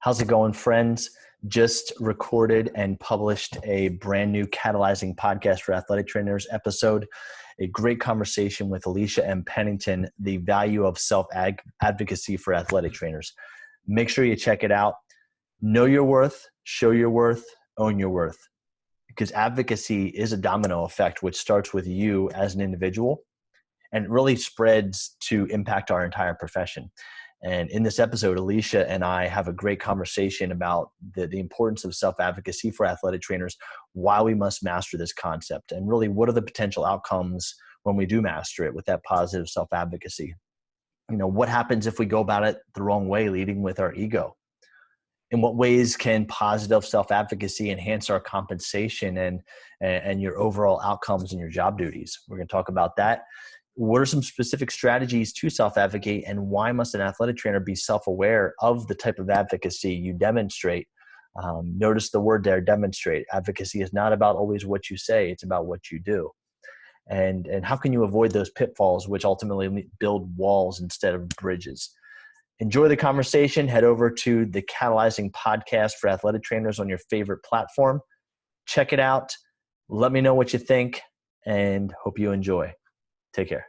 How's it going, friends? Just recorded and published a brand new Catalyzing Podcast for Athletic Trainers episode. A great conversation with Alisha M. Pennington, the value of self-advocacy for athletic trainers. Make sure you check it out. Know your worth, show your worth, own your worth. Because advocacy is a domino effect, which starts with you as an individual and really spreads to impact our entire profession. And in this episode, Alisha and I have a great conversation about the importance of self-advocacy for athletic trainers, why we must master this concept, and really what are the potential outcomes when we do master it with that positive self-advocacy. You know, what happens if we go about it the wrong way, leading with our ego? In what ways can positive self-advocacy enhance our compensation and your overall outcomes in your job duties? We're going to talk about that. What are some specific strategies to self-advocate, and why must an athletic trainer be self-aware of the type of advocacy you demonstrate? Notice the word there, demonstrate. Advocacy is not about always what you say, it's about what you do. And how can you avoid those pitfalls, which ultimately build walls instead of bridges? Enjoy the conversation. Head over to the Catalyzing Podcast for Athletic Trainers on your favorite platform. Check it out. Let me know what you think, and hope you enjoy. Take care.